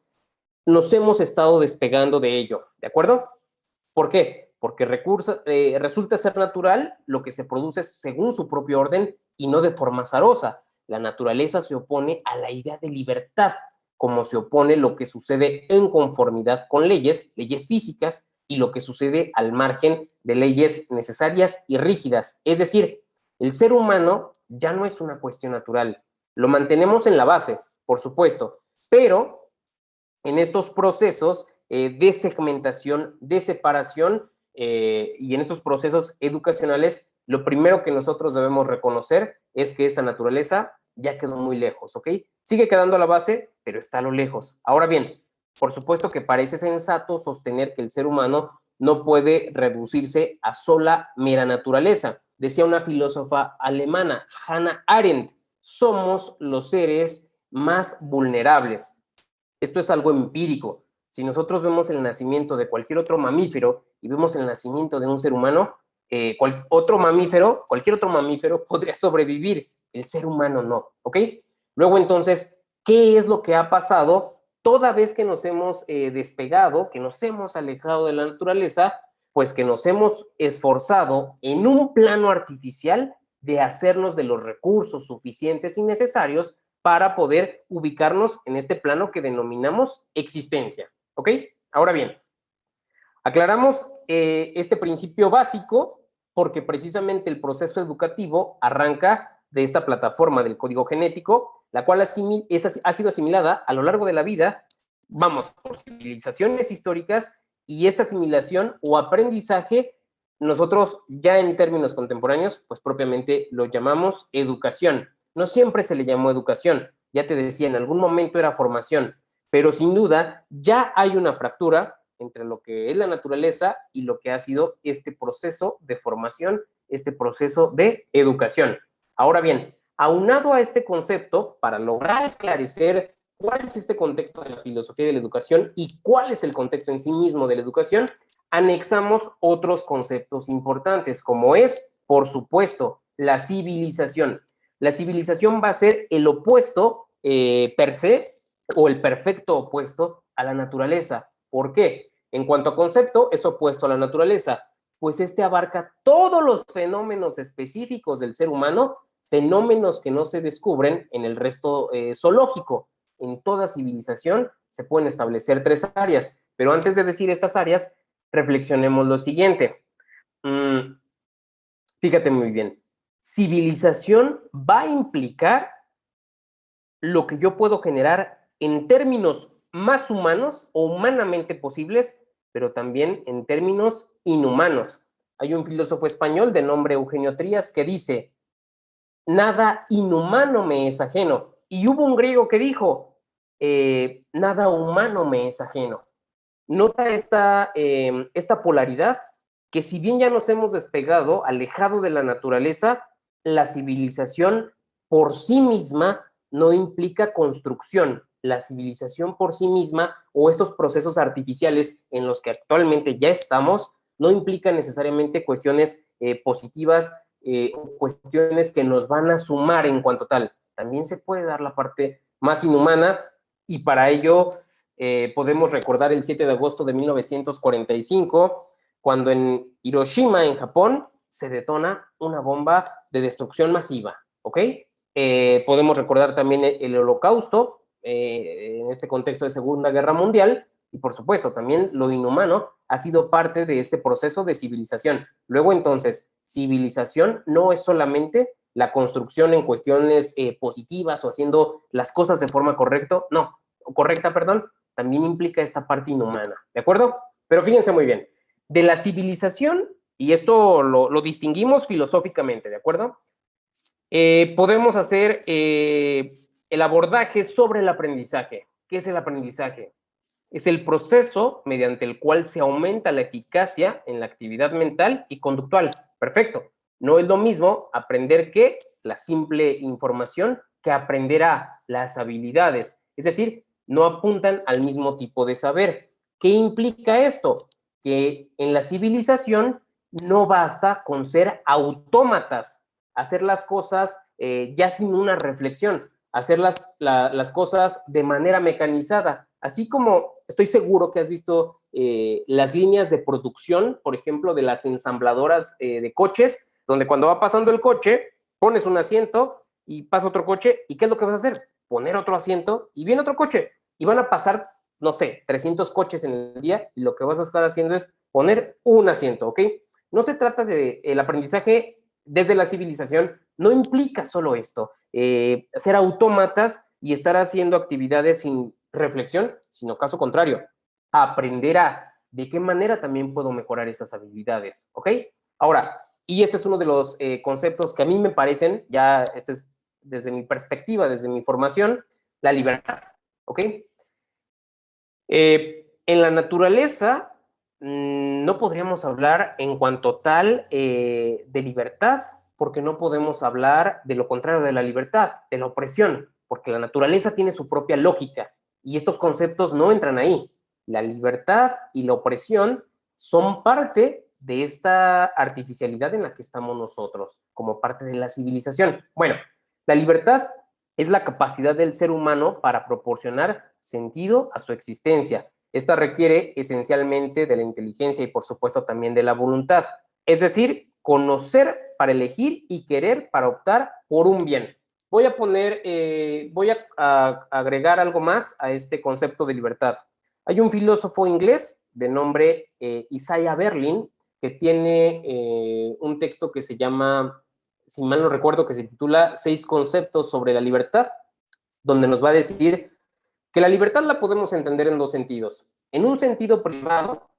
A: nos hemos estado despegando de ello, ¿de acuerdo? ¿Por qué? Porque resulta ser natural lo que se produce según su propio orden y no de forma azarosa. La naturaleza se opone a la idea de libertad, como se opone lo que sucede en conformidad con leyes físicas, y lo que sucede al margen de leyes necesarias y rígidas. Es decir, el ser humano ya no es una cuestión natural. Lo mantenemos en la base, por supuesto, pero en estos procesos de segmentación, de separación y en estos procesos educacionales, lo primero que nosotros debemos reconocer es que esta naturaleza ya quedó muy lejos, ¿ok? Sigue quedando a la base, pero está a lo lejos. Ahora bien, por supuesto que parece sensato sostener que el ser humano no puede reducirse a sola mera naturaleza. Decía una filósofa alemana, Hannah Arendt, somos los seres más vulnerables. Esto es algo empírico. Si nosotros vemos el nacimiento de cualquier otro mamífero y vemos el nacimiento de un ser humano, cualquier otro mamífero podría sobrevivir, el ser humano no, ¿ok? Luego entonces, ¿qué es lo que ha pasado toda vez que nos hemos despegado, que nos hemos alejado de la naturaleza? Pues que nos hemos esforzado en un plano artificial de hacernos de los recursos suficientes y necesarios para poder ubicarnos en este plano que denominamos existencia, ¿ok? Ahora bien, aclaramos este principio básico porque precisamente el proceso educativo arranca de esta plataforma del código genético, la cual ha sido asimilada a lo largo de la vida, vamos, por civilizaciones históricas, y esta asimilación o aprendizaje, nosotros ya en términos contemporáneos, pues propiamente lo llamamos educación. No siempre se le llamó educación, ya te decía, en algún momento era formación, pero sin duda ya hay una fractura entre lo que es la naturaleza y lo que ha sido este proceso de formación, este proceso de educación. Ahora bien, aunado a este concepto, para lograr esclarecer cuál es este contexto de la filosofía de la educación y cuál es el contexto en sí mismo de la educación, anexamos otros conceptos importantes, como es, por supuesto, la civilización. La civilización va a ser el opuesto per se o el perfecto opuesto a la naturaleza. ¿Por qué? En cuanto a concepto, es opuesto a la naturaleza, pues este abarca todos los fenómenos específicos del ser humano, fenómenos que no se descubren en el resto zoológico. En toda civilización se pueden establecer 3 áreas, pero antes de decir estas áreas, reflexionemos lo siguiente. Fíjate muy bien, civilización va a implicar lo que yo puedo generar en términos más humanos o humanamente posibles, pero también en términos inhumanos. Hay un filósofo español de nombre Eugenio Trías que dice, nada inhumano me es ajeno. Y hubo un griego que dijo, nada humano me es ajeno. Nota esta polaridad, que si bien ya nos hemos despegado, alejado de la naturaleza, la civilización por sí misma no implica construcción. La civilización por sí misma o estos procesos artificiales en los que actualmente ya estamos no implican necesariamente cuestiones positivas o cuestiones que nos van a sumar en cuanto tal. También se puede dar la parte más inhumana y para ello podemos recordar el 7 de agosto de 1945, cuando en Hiroshima, en Japón, se detona una bomba de destrucción masiva, ¿ok? Podemos recordar también el Holocausto, en este contexto de Segunda Guerra Mundial, y por supuesto, también lo inhumano ha sido parte de este proceso de civilización. Luego, entonces, civilización no es solamente la construcción en cuestiones positivas o haciendo las cosas de forma correcta, también implica esta parte inhumana, ¿de acuerdo? Pero fíjense muy bien, de la civilización, y esto lo distinguimos filosóficamente, ¿de acuerdo? Podemos hacer el abordaje sobre el aprendizaje. ¿Qué es el aprendizaje? Es el proceso mediante el cual se aumenta la eficacia en la actividad mental y conductual. Perfecto. No es lo mismo aprender que la simple información que aprender a las habilidades. Es decir, no apuntan al mismo tipo de saber. ¿Qué implica esto? Que en la civilización no basta con ser autómatas, hacer las cosas ya sin una reflexión, hacer las cosas de manera mecanizada. Así como estoy seguro que has visto las líneas de producción, por ejemplo, de las ensambladoras de coches, donde cuando va pasando el coche, pones un asiento y pasa otro coche, ¿y qué es lo que vas a hacer? Poner otro asiento y viene otro coche, y van a pasar, no sé, 300 coches en el día, y lo que vas a estar haciendo es poner un asiento, ¿ok? No se trata de el aprendizaje desde la civilización, no implica solo esto, ser autómatas y estar haciendo actividades sin reflexión, sino caso contrario, aprender a de qué manera también puedo mejorar esas habilidades, ¿ok? Ahora, y este es uno de los conceptos que a mí me parecen, ya este es desde mi perspectiva, desde mi formación, la libertad, ¿ok? En la naturaleza no podríamos hablar en cuanto tal de libertad, porque no podemos hablar de lo contrario de la libertad, de la opresión, porque la naturaleza tiene su propia lógica y estos conceptos no entran ahí. La libertad y la opresión son parte de esta artificialidad en la que estamos nosotros, como parte de la civilización. Bueno, la libertad es la capacidad del ser humano para proporcionar sentido a su existencia. Esta requiere esencialmente de la inteligencia y por supuesto también de la voluntad. Es decir, conocer para elegir y querer para optar por un bien. Voy a agregar algo más a este concepto de libertad. Hay un filósofo inglés de nombre Isaiah Berlin que tiene un texto que se llama, si mal no recuerdo, que se titula 6 conceptos sobre la libertad, donde nos va a decir que la libertad la podemos entender en dos sentidos. En un sentido privado,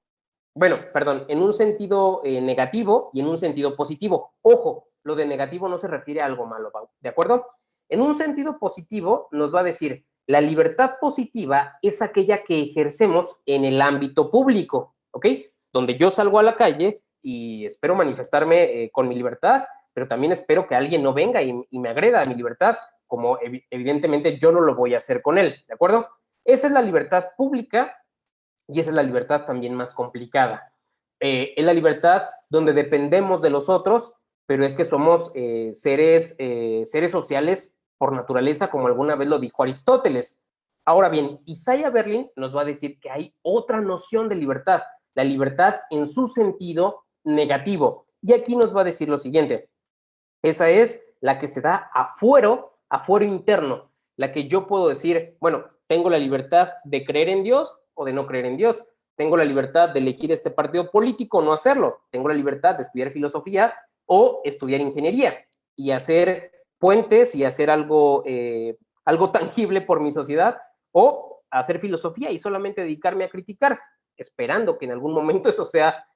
A: en un sentido negativo y en un sentido positivo. Ojo, lo de negativo no se refiere a algo malo, ¿de acuerdo? En un sentido positivo nos va a decir, la libertad positiva es aquella que ejercemos en el ámbito público, ¿ok? Donde yo salgo a la calle y espero manifestarme con mi libertad, pero también espero que alguien no venga y me agreda a mi libertad, como evidentemente yo no lo voy a hacer con él, ¿de acuerdo? Esa es la libertad pública y esa es la libertad también más complicada. Es la libertad donde dependemos de los otros, pero es que somos seres sociales por naturaleza, como alguna vez lo dijo Aristóteles. Ahora bien, Isaiah Berlin nos va a decir que hay otra noción de libertad, la libertad en su sentido negativo. Y aquí nos va a decir lo siguiente, esa es la que se da afuera interno, la que yo puedo decir, bueno, tengo la libertad de creer en Dios o de no creer en Dios, tengo la libertad de elegir este partido político o no hacerlo, tengo la libertad de estudiar filosofía o estudiar ingeniería y hacer puentes y hacer algo tangible por mi sociedad, o hacer filosofía y solamente dedicarme a criticar, esperando que en algún momento eso sea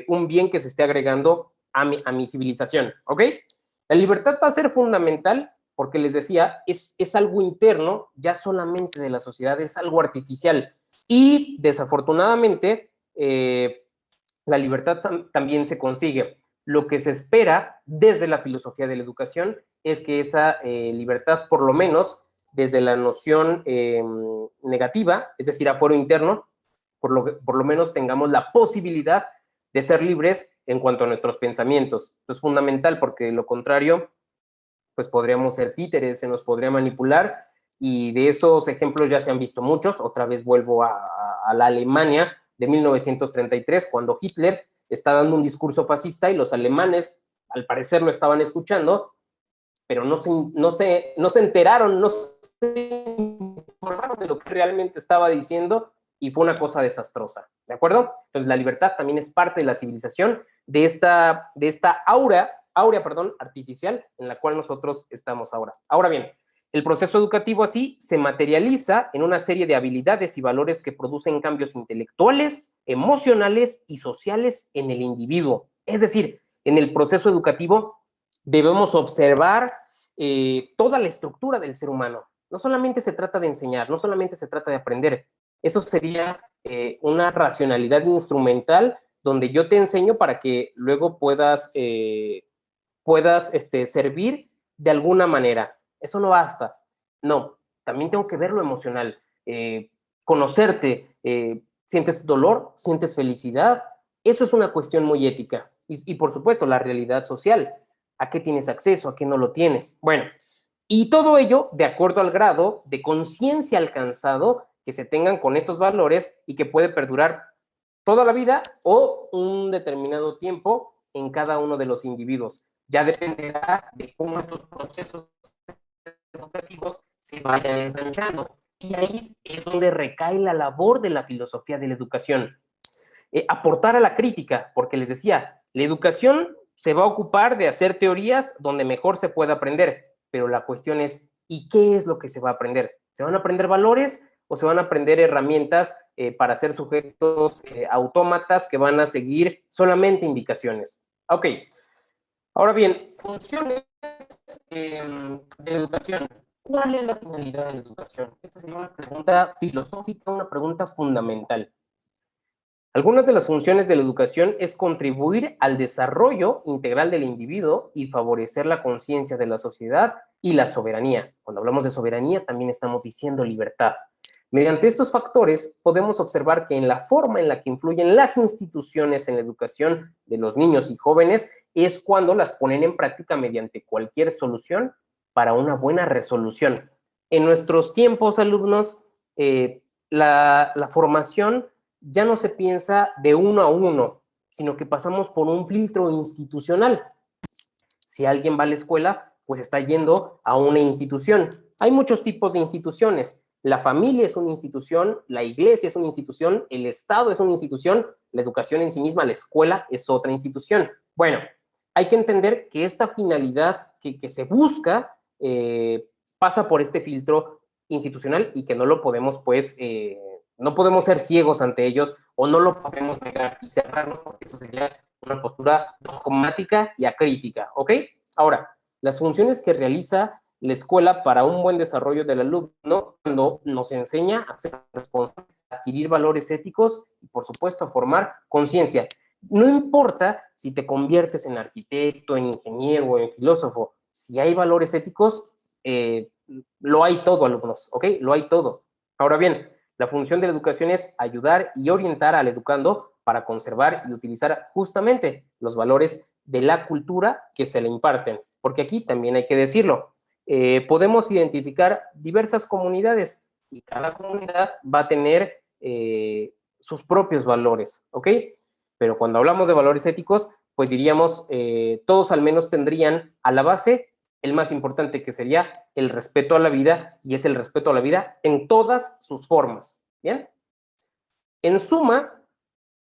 A: un bien que se esté agregando a mi civilización, ¿ok? La libertad va a ser fundamental porque les decía, es algo interno, ya solamente de la sociedad, es algo artificial. Y desafortunadamente, la libertad también se consigue. Lo que se espera desde la filosofía de la educación es que esa libertad, por lo menos desde la noción negativa, es decir, a fuero interno, por lo menos tengamos la posibilidad de ser libres en cuanto a nuestros pensamientos. Esto es fundamental porque lo contrario, pues podríamos ser títeres, se nos podría manipular, y de esos ejemplos ya se han visto muchos. Otra vez vuelvo a la Alemania de 1933, cuando Hitler está dando un discurso fascista y los alemanes, al parecer, lo estaban escuchando, pero no se enteraron, no se informaron de lo que realmente estaba diciendo, y fue una cosa desastrosa, ¿de acuerdo? Entonces la libertad también es parte de la civilización, de esta aura artificial en la cual nosotros estamos ahora. Ahora bien, el proceso educativo así se materializa en una serie de habilidades y valores que producen cambios intelectuales, emocionales y sociales en el individuo. Es decir, en el proceso educativo debemos observar toda la estructura del ser humano. No solamente se trata de enseñar, no solamente se trata de aprender, Eso sería una racionalidad instrumental donde yo te enseño para que luego puedas servir de alguna manera. Eso no basta. No, también tengo que ver lo emocional, conocerte, sientes dolor, sientes felicidad. Eso es una cuestión muy ética. Y por supuesto, la realidad social. ¿A qué tienes acceso? ¿A qué no lo tienes? Bueno, y todo ello de acuerdo al grado de conciencia alcanzado que se tengan con estos valores y que puede perdurar toda la vida o un determinado tiempo en cada uno de los individuos. Ya dependerá de cómo estos procesos educativos se vayan ensanchando. Y ahí es donde recae la labor de la filosofía de la educación. Aportar a la crítica, porque les decía, la educación se va a ocupar de hacer teorías donde mejor se pueda aprender, pero la cuestión es, ¿y qué es lo que se va a aprender? ¿Se van a aprender valores o se van a aprender herramientas para ser sujetos autómatas que van a seguir solamente indicaciones? Ok, ahora bien, funciones de educación. ¿Cuál es la finalidad de la educación? Esta sería una pregunta filosófica, una pregunta fundamental. Algunas de las funciones de la educación es contribuir al desarrollo integral del individuo y favorecer la conciencia de la sociedad y la soberanía. Cuando hablamos de soberanía, también estamos diciendo libertad. Mediante estos factores, podemos observar que en la forma en la que influyen las instituciones en la educación de los niños y jóvenes es cuando las ponen en práctica mediante cualquier solución para una buena resolución. En nuestros tiempos, alumnos, la formación ya no se piensa de uno a uno, sino que pasamos por un filtro institucional. Si alguien va a la escuela, pues está yendo a una institución. Hay muchos tipos de instituciones. La familia es una institución, la iglesia es una institución, el Estado es una institución, la educación en sí misma, la escuela es otra institución. Bueno, hay que entender que esta finalidad que se busca pasa por este filtro institucional y que no lo podemos, pues, no podemos ser ciegos ante ellos o no lo podemos negar y cerrarnos porque eso sería una postura dogmática y acrítica, ¿ok? Ahora, las funciones que realiza la escuela para un buen desarrollo del alumno cuando nos enseña a ser responsable, a adquirir valores éticos y, por supuesto, a formar conciencia. No importa si te conviertes en arquitecto, en ingeniero o en filósofo, si hay valores éticos, lo hay todo, alumnos, ¿ok? Lo hay todo. Ahora bien, la función de la educación es ayudar y orientar al educando para conservar y utilizar justamente los valores de la cultura que se le imparten. Porque aquí también hay que decirlo, podemos identificar diversas comunidades y cada comunidad va a tener sus propios valores, ¿ok? Pero cuando hablamos de valores éticos, pues diríamos, todos al menos tendrían a la base el más importante, que sería el respeto a la vida, y es el respeto a la vida en todas sus formas, ¿bien? En suma,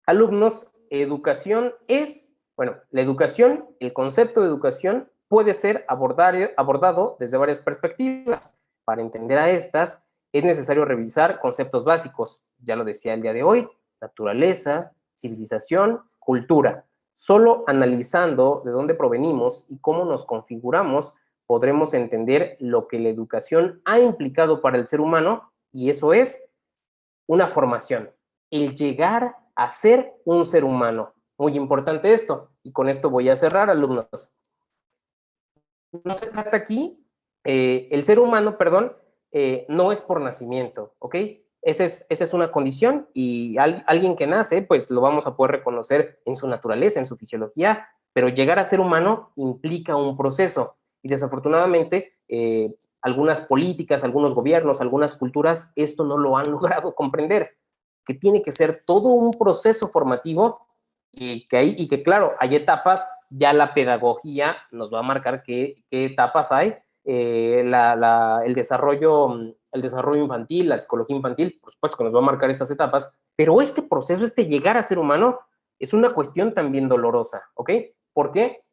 A: alumnos, educación es, bueno, la educación, el concepto de educación puede ser abordado desde varias perspectivas. Para entender a estas, es necesario revisar conceptos básicos, ya lo decía el día de hoy, naturaleza, civilización, cultura. Solo analizando de dónde provenimos y cómo nos configuramos, podremos entender lo que la educación ha implicado para el ser humano, y eso es una formación, el llegar a ser un ser humano. Muy importante esto, y con esto voy a cerrar, alumnos. No se trata aquí, el ser humano, perdón, no es por nacimiento, ¿ok? Esa es una condición y alguien que nace, pues lo vamos a poder reconocer en su naturaleza, en su fisiología, pero llegar a ser humano implica un proceso y desafortunadamente algunas políticas, algunos gobiernos, algunas culturas, esto no lo han logrado comprender, que tiene que ser todo un proceso formativo y que claro, hay etapas, ya la pedagogía nos va a marcar qué etapas hay, el desarrollo infantil, la psicología infantil, por supuesto que nos va a marcar estas etapas, pero este proceso, este llegar a ser humano, es una cuestión también dolorosa, ¿ok? ¿Por qué?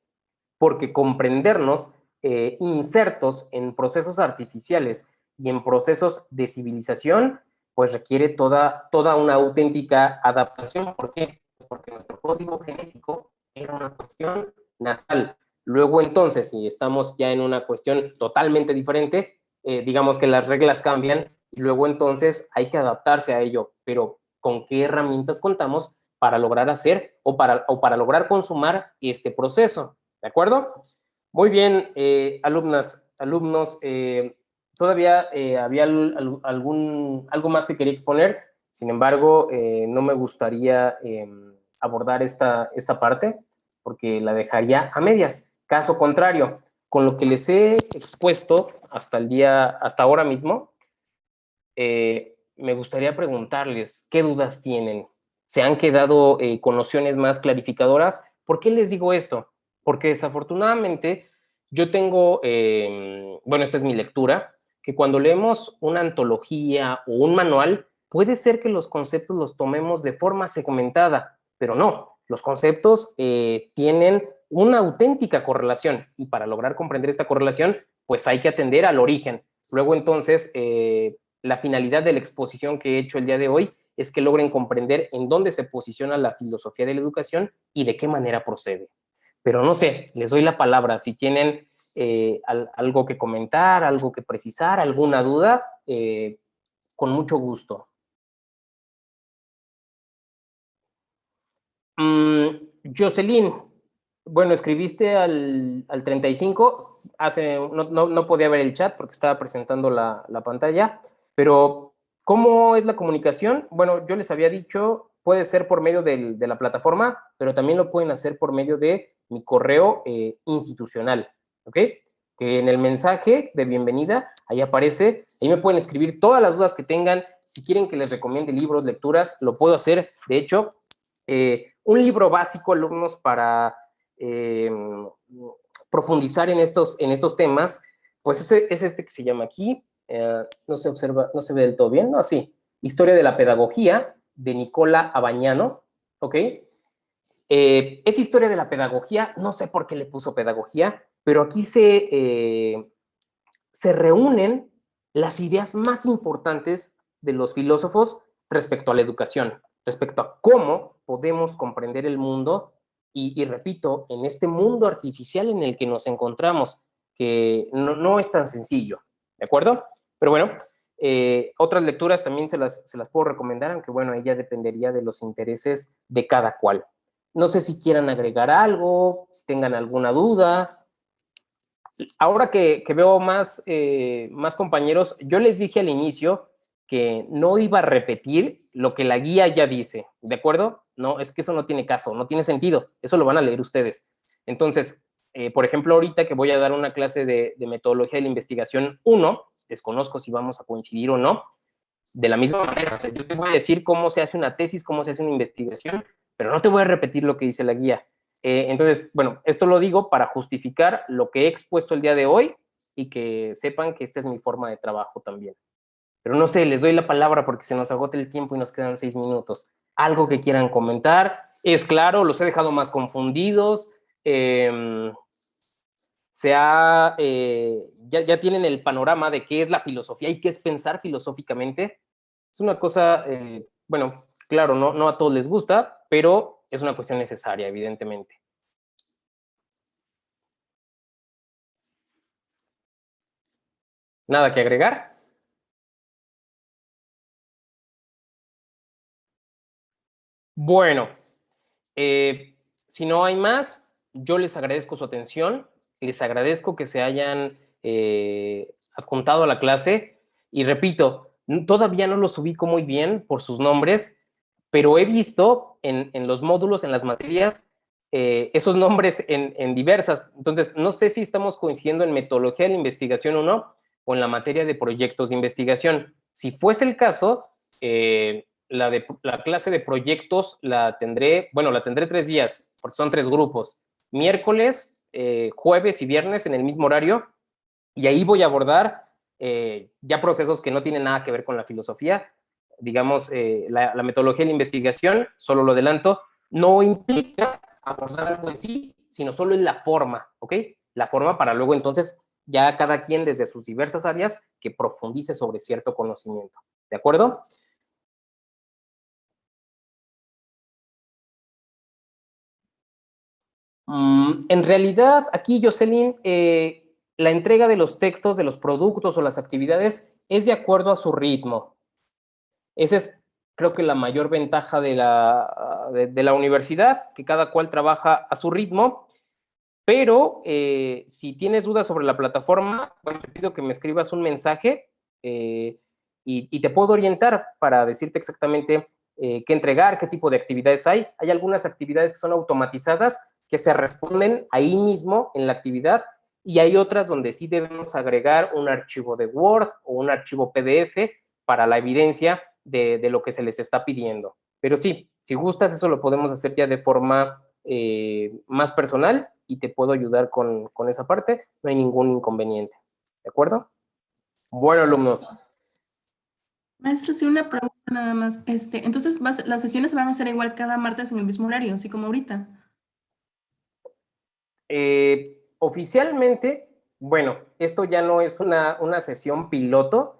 A: Porque comprendernos insertos en procesos artificiales y en procesos de civilización, pues requiere toda una auténtica adaptación. ¿Por qué? Pues porque nuestro código genético era una cuestión natal. Luego entonces, si estamos ya en una cuestión totalmente diferente, digamos que las reglas cambian y luego entonces hay que adaptarse a ello, pero ¿con qué herramientas contamos para lograr hacer o para lograr consumar este proceso? ¿De acuerdo? Muy bien, alumnos, todavía había algo más que quería exponer, sin embargo, no me gustaría abordar esta parte porque la dejaría a medias. Caso contrario, con lo que les he expuesto hasta ahora mismo, me gustaría preguntarles qué dudas tienen. ¿Se han quedado con nociones más clarificadoras? ¿Por qué les digo esto? Porque desafortunadamente yo tengo, bueno, esta es mi lectura, que cuando leemos una antología o un manual, puede ser que los conceptos los tomemos de forma segmentada, pero no, los conceptos tienen una auténtica correlación y para lograr comprender esta correlación, pues hay que atender al origen. Luego entonces, la finalidad de la exposición que he hecho el día de hoy es que logren comprender en dónde se posiciona la filosofía de la educación y de qué manera procede. Pero no sé, les doy la palabra. Si tienen algo que comentar, algo que precisar, alguna duda, con mucho gusto. Jocelyn, bueno, escribiste al 35, no podía ver el chat porque estaba presentando la pantalla, pero ¿cómo es la comunicación? Bueno, yo les había dicho, puede ser por medio de la plataforma, pero también lo pueden hacer por medio de mi correo institucional, ¿ok? Que en el mensaje de bienvenida, ahí aparece, ahí me pueden escribir todas las dudas que tengan, si quieren que les recomiende libros, lecturas, lo puedo hacer, de hecho, un libro básico, alumnos, para profundizar en estos temas, pues es este que se llama aquí, no se observa, no se ve del todo bien, ¿no? Sí, Historia de la Pedagogía, de Nicola Abagnano, ¿ok? Es Historia de la Pedagogía, no sé por qué le puso pedagogía, pero aquí se reúnen las ideas más importantes de los filósofos respecto a la educación, respecto a cómo podemos comprender el mundo y repito, en este mundo artificial en el que nos encontramos, que no es tan sencillo, ¿de acuerdo? Pero bueno, otras lecturas también se las puedo recomendar, aunque bueno, ella dependería de los intereses de cada cual. No sé si quieran agregar algo, si tengan alguna duda. Ahora que veo más compañeros, yo les dije al inicio que no iba a repetir lo que la guía ya dice, ¿de acuerdo? No, es que eso no tiene caso, no tiene sentido, eso lo van a leer ustedes. Entonces, por ejemplo, ahorita que voy a dar una clase de metodología de la investigación 1, desconozco si vamos a coincidir o no, de la misma manera, o sea, yo te voy a decir cómo se hace una tesis, cómo se hace una investigación, pero no te voy a repetir lo que dice la guía. Entonces, bueno, esto lo digo para justificar lo que he expuesto el día de hoy y que sepan que esta es mi forma de trabajo también. Pero no sé, les doy la palabra porque se nos agota el tiempo y nos quedan 6 minutos. ¿Algo que quieran comentar? Es claro, los he dejado más confundidos. Ya tienen el panorama de qué es la filosofía y qué es pensar filosóficamente. Es una cosa, bueno, claro, no a todos les gusta, pero es una cuestión necesaria, evidentemente. ¿Nada que agregar? Bueno, si no hay más, yo les agradezco su atención, les agradezco que se hayan adjuntado a la clase y repito, todavía no los ubico muy bien por sus nombres, pero he visto en los módulos, en las materias, esos nombres en diversas. Entonces, no sé si estamos coincidiendo en metodología de la investigación o no, o en la materia de proyectos de investigación. Si fuese el caso, la clase de proyectos la tendré 3 días, porque son 3 grupos. Miércoles, jueves y viernes en el mismo horario, y ahí voy a abordar ya procesos que no tienen nada que ver con la filosofía. Digamos, la metodología de la investigación, solo lo adelanto, no implica abordar algo en sí, sino solo es la forma, ¿ok? La forma para luego entonces ya cada quien desde sus diversas áreas que profundice sobre cierto conocimiento, ¿de acuerdo? En realidad, aquí, Jocelyn, la entrega de los textos, de los productos o las actividades es de acuerdo a su ritmo. Esa es, creo que la mayor ventaja de la universidad, que cada cual trabaja a su ritmo, pero si tienes dudas sobre la plataforma, bueno, te pido que me escribas un mensaje y te puedo orientar para decirte exactamente qué entregar, qué tipo de actividades hay. Hay algunas actividades que son automatizadas, que se responden ahí mismo en la actividad, y hay otras donde sí debemos agregar un archivo de Word o un archivo PDF para la evidencia de lo que se les está pidiendo. Pero sí, si gustas, eso lo podemos hacer ya de forma más personal y te puedo ayudar con esa parte, no hay ningún inconveniente. ¿De acuerdo? Bueno, alumnos.
B: Maestro, sí, una pregunta nada más. Entonces, las sesiones van a ser igual cada martes en el mismo horario, así como ahorita.
A: Oficialmente, bueno, esto ya no es una sesión piloto.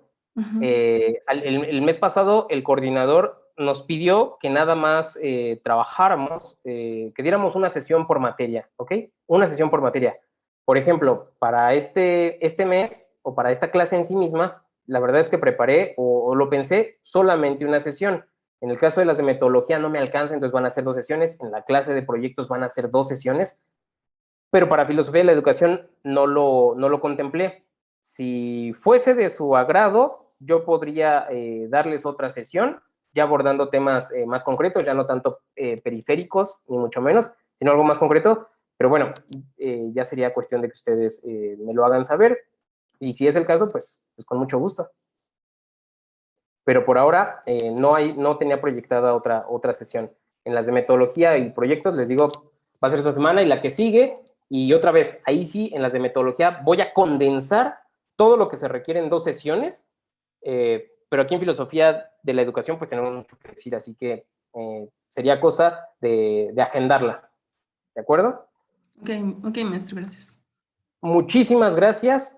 A: El mes pasado el coordinador nos pidió que nada más trabajáramos, que diéramos una sesión por materia, ¿ok? Una sesión por materia. Por ejemplo, para este mes o para esta clase en sí misma, la verdad es que preparé o lo pensé solamente una sesión. En el caso de las de metodología no me alcanza, entonces van a ser 2 sesiones. En la clase de proyectos van a ser 2 sesiones. Pero para filosofía de la educación no lo contemplé. Si fuese de su agrado, yo podría darles otra sesión, ya abordando temas más concretos, ya no tanto periféricos, ni mucho menos, sino algo más concreto. Pero bueno, ya sería cuestión de que ustedes me lo hagan saber. Y si es el caso, pues con mucho gusto. Pero por ahora no tenía proyectada otra sesión. En las de metodología y proyectos, les digo, va a ser esta semana y la que sigue. Y otra vez, ahí sí, en las de metodología voy a condensar todo lo que se requiere en 2 sesiones, pero aquí en filosofía de la educación pues tenemos mucho que decir, así que sería cosa de agendarla, ¿de acuerdo?
B: Ok, maestro, gracias.
A: Muchísimas gracias,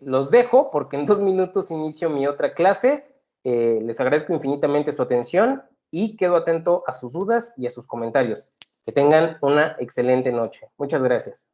A: los dejo porque en 2 minutos inicio mi otra clase, les agradezco infinitamente su atención y quedo atento a sus dudas y a sus comentarios. Que tengan una excelente noche. Muchas gracias.